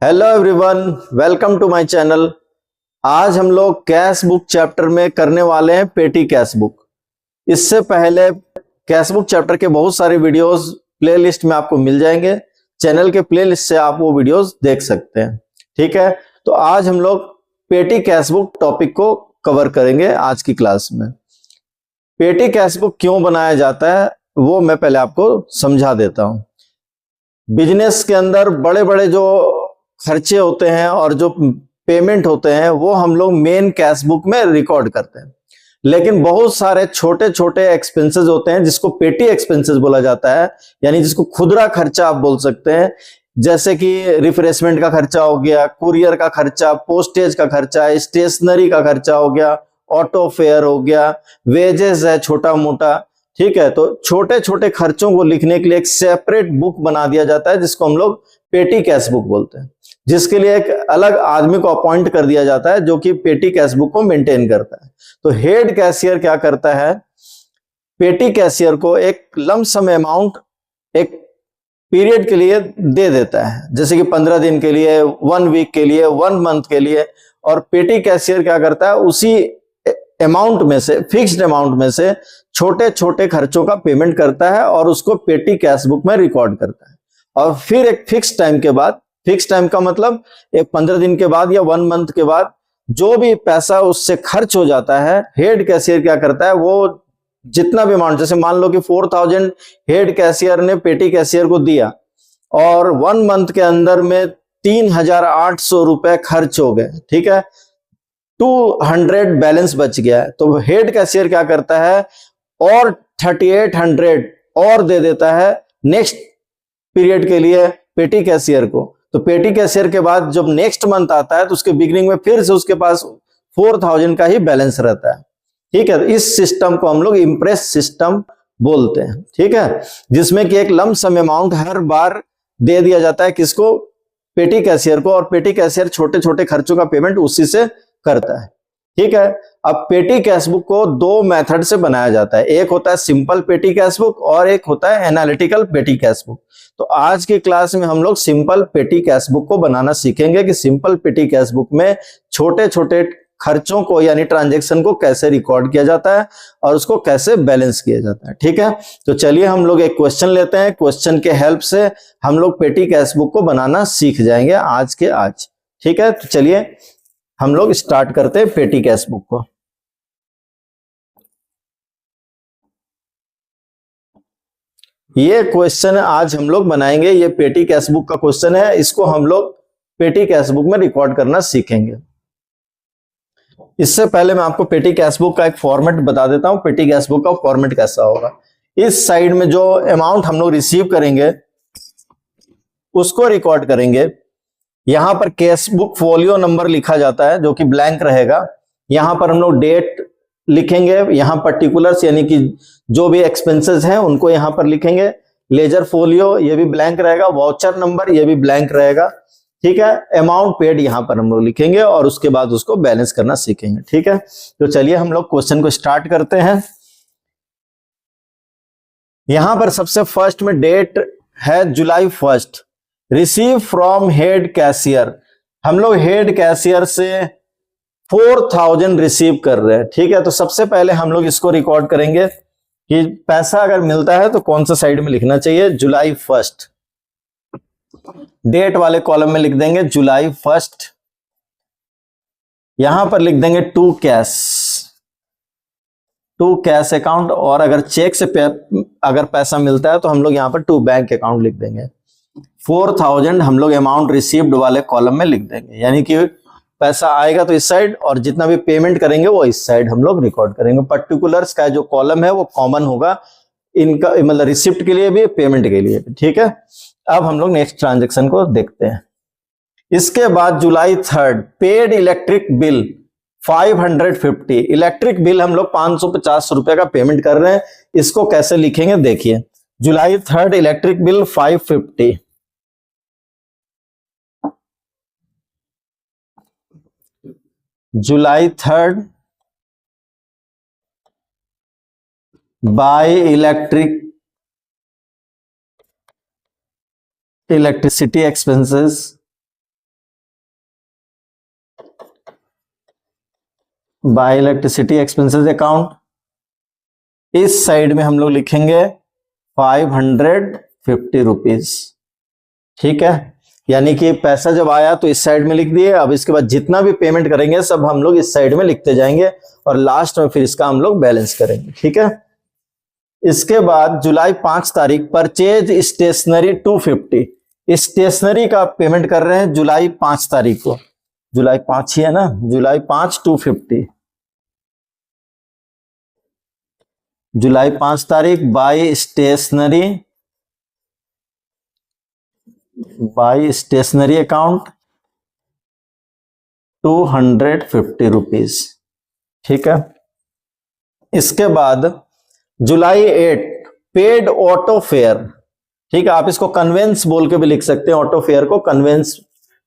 Hello everyone, welcome to my channel. आज हम लोग कैश बुक चैप्टर में करने वाले हैं पेटी कैश बुक। इससे पहले कैश बुक चैप्टर के बहुत सारे वीडियोस प्लेलिस्ट में आपको मिल जाएंगे। चैनल के प्लेलिस्ट से आप वो वीडियोस देख सकते हैं। ठीक है, तो आज हम लोग पेटी कैश बुक टॉपिक को कवर करेंगे आज की क्लास में। पेटी कैश बुक क्यों बनाया जाता है वो मैं पहले आपको समझा देता हूं। बिजनेस के अंदर बड़े बड़े जो खर्चे होते हैं और जो पेमेंट होते हैं वो हम लोग मेन कैश बुक में रिकॉर्ड करते हैं, लेकिन बहुत सारे छोटे छोटे एक्सपेंसेस होते हैं जिसको पेटी एक्सपेंसेस बोला जाता है, यानी जिसको खुदरा खर्चा आप बोल सकते हैं। जैसे कि रिफ्रेशमेंट का खर्चा हो गया, कुरियर का खर्चा, पोस्टेज का खर्चा, स्टेशनरी का खर्चा हो गया, ऑटो फेयर हो गया, वेजेस है छोटा मोटा। ठीक है, तो छोटे छोटे खर्चों को लिखने के लिए एक सेपरेट बुक बना दिया जाता है जिसको हम लोग पेटी कैश बुक बोलते हैं, जिसके लिए एक अलग आदमी को अपॉइंट कर दिया जाता है जो कि पेटी कैश बुक को मेंटेन करता है। तो हेड कैशियर क्या करता है, पेटी कैशियर को एक लमसम अमाउंट एक पीरियड के लिए दे देता है, जैसे कि 15 दिन के लिए, 1 वीक के लिए, 1 मंथ के लिए। और पेटी कैशियर क्या करता है, उसी अमाउंट में से, फिक्स्ड अमाउंट में से छोटे छोटे खर्चों का पेमेंट करता है और उसको पेटी कैश बुक में रिकॉर्ड करता है। और फिर एक फिक्स टाइम के बाद, फिक्स टाइम का मतलब एक 15 दिन के बाद या 1 मंथ के बाद जो भी पैसा उससे खर्च हो जाता है, हेड कैशियर क्या करता है, वो जितना भी अमाउंट, जैसे मान लो कि 4000 हेड कैशियर ने पेटी कैशियर को दिया और 1 मंथ के अंदर में 3800 रुपए खर्च हो गए। ठीक है, 200 बैलेंस बच गया है, तो हेड कैशियर क्या करता है और 3800 और दे देता है नेक्स्ट पीरियड के लिए पेटी कैशियर को। तो पेटी कैशियर के बाद जब नेक्स्ट मंथ आता है तो उसके बिगिनिंग में फिर से उसके पास 4000 का ही बैलेंस रहता है। ठीक है, तो इस सिस्टम को हम लोग इम्प्रेस सिस्टम बोलते हैं। ठीक है, जिसमें कि एक लमसम अमाउंट हर बार दे दिया जाता है किसको, पेटी कैशियर को, और पेटी कैशियर छोटे छोटे खर्चों का पेमेंट उसी से करता है। ठीक है, अब पेटी कैश बुक को 2 मेथड से बनाया जाता है, एक होता है सिंपल पेटी कैश बुक और एक होता है एनालिटिकल पेटी कैश बुक। तो आज की क्लास में हम लोग सिंपल पेटी कैश बुक को बनाना सीखेंगे कि सिंपल पेटी कैश बुक में छोटे छोटे खर्चों को यानी ट्रांजैक्शन को कैसे रिकॉर्ड किया जाता है और उसको कैसे बैलेंस किया जाता है। ठीक है, तो चलिए हम लोग एक क्वेश्चन लेते हैं, क्वेश्चन के हेल्प से हम लोग पेटी कैश बुक को बनाना सीख जाएंगे आज के आज। ठीक है, तो चलिए हम लोग स्टार्ट करते हैं पेटी कैश बुक को। ये क्वेश्चन आज हम लोग बनाएंगे, ये पेटी कैश बुक का क्वेश्चन है, इसको हम लोग पेटी कैश बुक में रिकॉर्ड करना सीखेंगे। इससे पहले मैं आपको पेटी कैश बुक का एक फॉर्मेट बता देता हूं, पेटी कैश बुक का फॉर्मेट कैसा होगा। इस साइड में जो अमाउंट हम लोग रिसीव करेंगे उसको रिकॉर्ड करेंगे। यहां पर कैश बुक फोलियो नंबर लिखा जाता है जो कि ब्लैंक रहेगा। यहां पर हम लोग डेट लिखेंगे, यहां पर्टिकुलर्स यानी कि जो भी एक्सपेंसेस हैं उनको यहां पर लिखेंगे। लेजर फोलियो ये भी ब्लैंक रहेगा, वाउचर नंबर ये भी ब्लैंक रहेगा। ठीक है, अमाउंट पेड यहां पर हम लोग लिखेंगे और उसके बाद उसको बैलेंस करना सीखेंगे। ठीक है, तो चलिए हम लोग क्वेश्चन को स्टार्ट करते हैं। यहां पर सबसे फर्स्ट में डेट है जुलाई 1, रिसीव फ्रॉम हेड कैशियर। हम लोग हेड कैशियर से 4000 रिसीव कर रहे हैं। ठीक है, तो सबसे पहले हम लोग इसको रिकॉर्ड करेंगे कि पैसा अगर मिलता है तो कौन सा साइड में लिखना चाहिए, जुलाई 1। डेट वाले कॉलम में लिख देंगे जुलाई 1। यहां पर लिख देंगे टू कैश अकाउंट, और अगर चेक से अगर पैसा मिलता है तो हम लोग यहां पर टू बैंक अकाउंट लिख देंगे। 4000 हम लोग अमाउंट रिसीव्ड वाले कॉलम में लिख देंगे, यानी कि पैसा आएगा तो इस साइड और जितना भी पेमेंट करेंगे वो इस साइड हम लोग रिकॉर्ड करेंगे। पर्टिकुलर्स का जो कॉलम है वो कॉमन होगा इनका, मतलब रिसिप्ट के लिए भी पेमेंट के लिए भी। ठीक है, अब हम लोग नेक्स्ट ट्रांजेक्शन को देखते हैं। इसके बाद जुलाई 3 paid electric bill 550। Electric bill हम लोग 550 रुपए का पेमेंट कर रहे हैं, इसको कैसे लिखेंगे देखिए। जुलाई 3 इलेक्ट्रिक बिल 550, जुलाई 3 bye electricity expenses bye electricity expenses account, इस साइड में हम लोग लिखेंगे 550 रुपीज। ठीक है, यानी कि पैसा जब आया तो इस साइड में लिख दिए, अब इसके बाद जितना भी पेमेंट करेंगे सब हम लोग इस साइड में लिखते जाएंगे और लास्ट में फिर इसका हम लोग बैलेंस करेंगे। ठीक है, इसके बाद जुलाई 5 तारीख परचेज स्टेशनरी 250, स्टेशनरी का पेमेंट कर रहे हैं जुलाई 5 तारीख को, जुलाई 5 ही है ना, जुलाई 5 250, जुलाई 5 तारीख बाय स्टेशनरी अकाउंट 250 रुपीज। ठीक है, इसके बाद जुलाई 8 पेड ऑटो फेयर, ठीक है, आप इसको कन्वेंस बोल के भी लिख सकते हैं, ऑटो फेयर को कन्वेंस,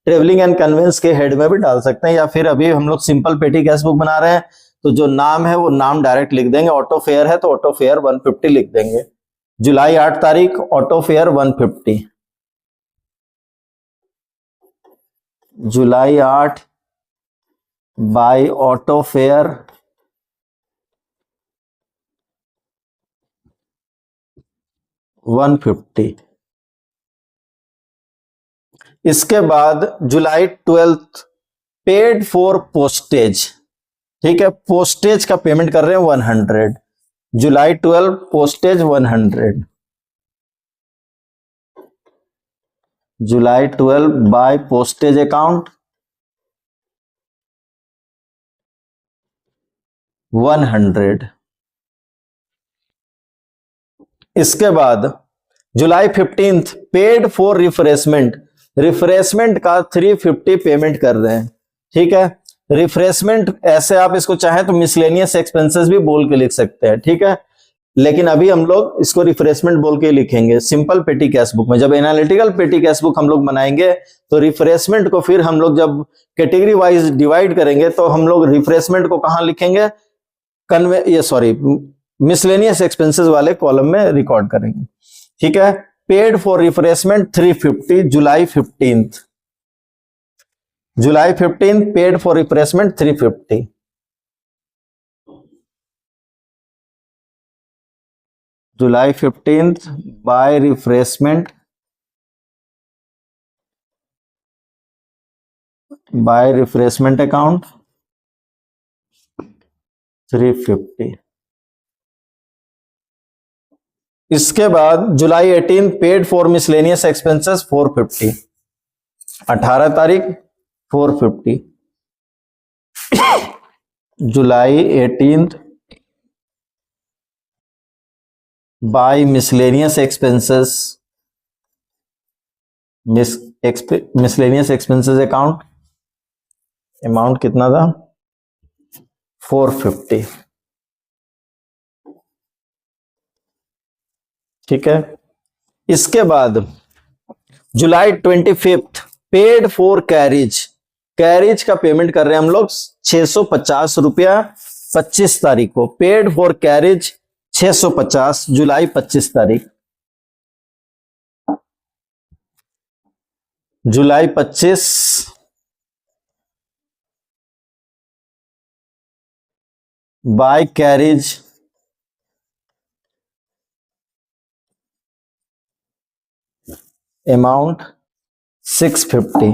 ट्रेवलिंग एंड कन्वेंस के हेड में भी डाल सकते हैं, या फिर अभी हम लोग सिंपल पेटी कैश बुक बना रहे हैं तो जो नाम है वो नाम डायरेक्ट लिख देंगे, ऑटो फेयर है तो ऑटो फेयर 150 लिख देंगे। जुलाई 8 तारीख ऑटो फेयर 150, जुलाई 8 बाय ऑटो फेयर 150। इसके बाद जुलाई 12 पेड फॉर पोस्टेज, ठीक है, पोस्टेज का पेमेंट कर रहे हैं 100, जुलाई 12 पोस्टेज 100, जुलाई 12 बाय पोस्टेज अकाउंट 100। इसके बाद जुलाई 15 पेड फॉर रिफ्रेशमेंट, रिफ्रेशमेंट का 350 पेमेंट कर रहे हैं। ठीक है, रिफ्रेशमेंट ऐसे आप इसको चाहें तो मिसलेनियस एक्सपेंसेस भी बोल के लिख सकते हैं। ठीक है, लेकिन अभी हम लोग इसको रिफ्रेशमेंट बोल के लिखेंगे सिंपल पेटी कैश बुक में। जब एनालिटिकल पेटी कैश बुक हम लोग बनाएंगे तो रिफ्रेशमेंट को फिर हम लोग जब कैटेगरी वाइज डिवाइड करेंगे तो हम लोग रिफ्रेशमेंट को कहां लिखेंगे, मिसलेनियस एक्सपेंसेस वाले कॉलम में रिकॉर्ड करेंगे। ठीक है, paid for refreshment 350 July 15, July 15 paid for refreshment 350, July 15 by refreshment account 350। इसके बाद July 18 paid for miscellaneous expenses 450, 18 तारीख 450, July 18 by miscellaneous expenses account, amount कितना था 450। ठीक है, इसके बाद July 25 paid for carriage, carriage का पेमेंट कर रहे हैं हम लोग 650 रुपया 25 तारीख को, पेड फॉर कैरिज 650 जुलाई 25 तारीख, जुलाई 25 बाय कैरिज अमाउंट 650।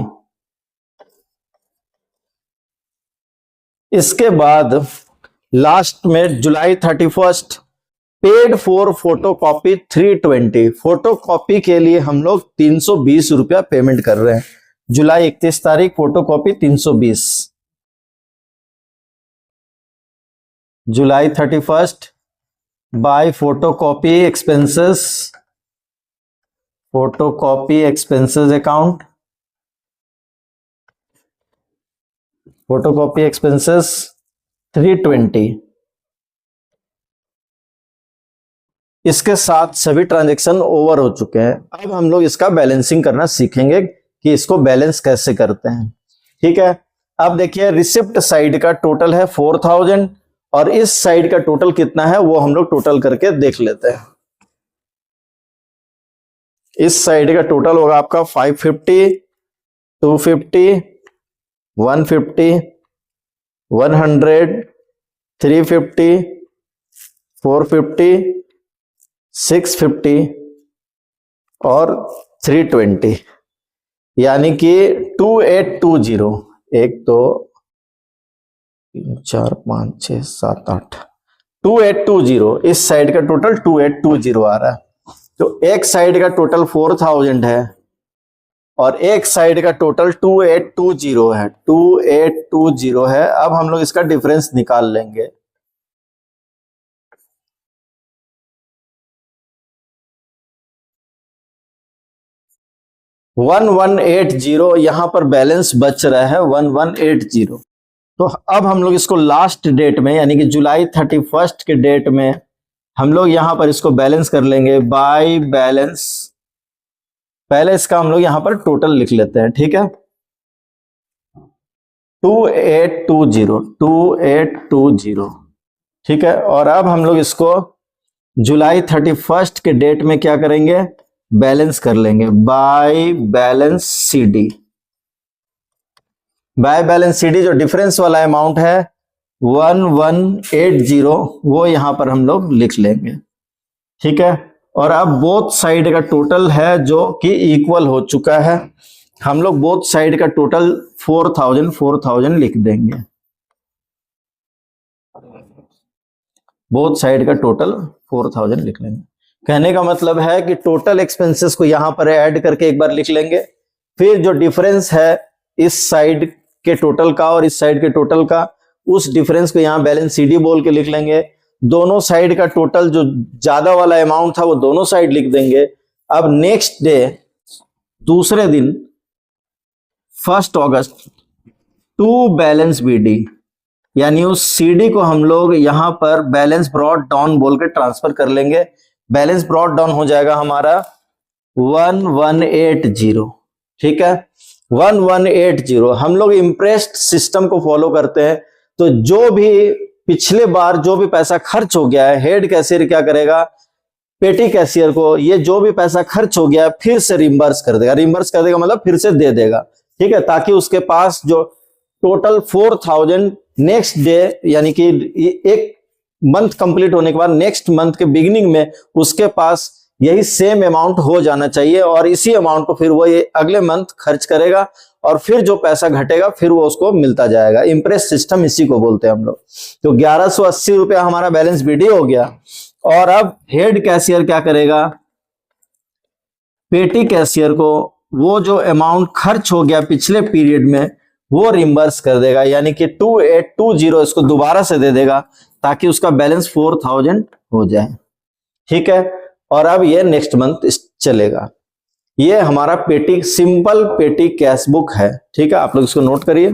इसके बाद लास्ट में जुलाई 31 पेड फॉर फोटोकॉपी 320, फोटोकॉपी के लिए हम लोग 320 रुपया पेमेंट कर रहे हैं, जुलाई 31 तारीख photocopy 320, July 31 by photocopy expenses account, photocopy expenses 320। इसके साथ सभी ट्रांजैक्शन ओवर हो चुके हैं। अब हम लोग इसका बैलेंसिंग करना सीखेंगे कि इसको बैलेंस कैसे करते हैं। ठीक है, अब देखिए रिसिप्ट साइड का टोटल है 4000 और इस साइड का टोटल कितना है वो हम लोग टोटल करके देख लेते हैं। इस साइड का टोटल होगा आपका 550, 250, 150, 100, 350, 450, 650 और 320, यानी कि 2820। 1 2 3 4 5 6 7 8 2820 इस साइड का टोटल 2820 आ रहा है। तो एक साइड का टोटल 4000 है और एक साइड का टोटल 2820 है। 2820 है। अब हम लोग इसका डिफरेंस निकाल लेंगे। वन 1180 यहां पर बैलेंस बच रहा है 1180। तो अब हम लोग इसको लास्ट डेट में यानी कि जुलाई 31 के डेट में हम लोग यहां पर इसको बैलेंस कर लेंगे बाय बैलेंस। पहले इसका हम लोग यहां पर टोटल लिख लेते हैं, ठीक है। 2820 ठीक है। और अब हम लोग इसको जुलाई 31 के डेट में क्या करेंगे, बैलेंस कर लेंगे by balance CD. By balance CD जो डिफरेंस वाला अमाउंट है 1180 वो यहां पर हम लोग लिख लेंगे, ठीक है। और अब बोथ साइड का टोटल है जो कि इक्वल हो चुका है। हम लोग बोथ साइड का टोटल 4000 लिख देंगे। बोथ साइड का टोटल 4000 लिख लेंगे। कहने का मतलब है कि टोटल एक्सपेंसेस को यहां पर ऐड करके एक बार लिख लेंगे, फिर जो डिफरेंस है इस साइड के टोटल का और इस साइड के टोटल का, उस डिफरेंस को यहां बैलेंस सीडी बोल के लिख लेंगे। दोनों साइड का टोटल जो ज्यादा वाला अमाउंट था वो दोनों साइड लिख देंगे। अब नेक्स्ट डे दूसरे दिन 1 अगस्त टू बैलेंस बीडी, यानी उस सीडी को हम लोग यहां पर बैलेंस ब्रॉट डाउन बोल के ट्रांसफर कर लेंगे। बैलेंस ब्रॉट डाउन हो जाएगा हमारा 1180, ठीक है। 1180 हम लोग इम्प्रेस्ड सिस्टम को फॉलो करते हैं। तो जो भी पिछले बार जो भी पैसा खर्च हो गया है, हेड कैशियर क्या करेगा, पेटी कैशियर को ये जो भी पैसा खर्च हो गया है फिर से रिम्बर्स कर देगा। रिम्बर्स कर देगा मतलब फिर से दे देगा, ठीक है, ताकि उसके पास जो टोटल 4000 नेक्स्ट डे यानी कि एक मंथ कंप्लीट होने के बाद नेक्स्ट मंथ के बिगिनिंग में उसके पास यही सेम अमाउंट हो जाना चाहिए। और इसी अमाउंट को फिर वो ये अगले मंथ खर्च करेगा और फिर जो पैसा घटेगा फिर वो उसको मिलता जाएगा। इम्प्रेस सिस्टम इसी को बोलते हैं हम लोग। तो 1180 रुपया हमारा बैलेंस बीडी हो गया। और अब हेड कैशियर क्या करेगा, पेटी कैशियर को वो जो अमाउंट खर्च हो गया पिछले पीरियड में वो रिम्बर्स कर देगा, यानी कि 2820 इसको दोबारा से दे देगा ताकि उसका बैलेंस 4000 हो जाए, ठीक है। और अब ये नेक्स्ट मंथ चलेगा। ये हमारा पेटी सिंपल पेटी कैश बुक है, ठीक है। आप लोग इसको नोट करिए।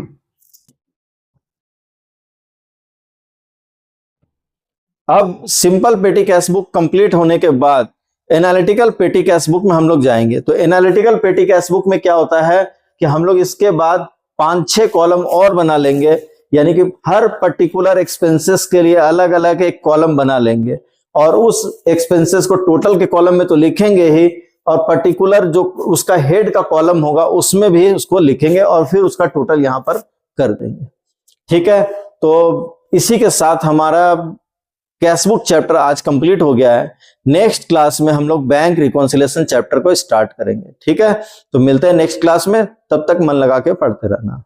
अब सिंपल पेटी कैश बुक कंप्लीट होने के बाद एनालिटिकल पेटी कैश बुक में हम लोग जाएंगे। तो एनालिटिकल पेटी कैश बुक में क्या होता है कि हम लोग इसके बाद 5-6 कॉलम और बना लेंगे, यानी कि हर पर्टिकुलर एक्सपेंसेस के लिए अलग अलग एक कॉलम बना लेंगे और उस एक्सपेंसेस को टोटल के कॉलम में तो लिखेंगे ही, और पर्टिकुलर जो उसका हेड का कॉलम होगा उसमें भी उसको लिखेंगे और फिर उसका टोटल यहां पर कर देंगे, ठीक है। तो इसी के साथ हमारा कैशबुक चैप्टर आज कंप्लीट हो गया है। नेक्स्ट क्लास में हम लोग बैंक रिकॉन्सिलिएशन चैप्टर को स्टार्ट करेंगे, ठीक है। तो मिलते हैं नेक्स्ट क्लास में, तब तक मन लगा के पढ़ते रहना।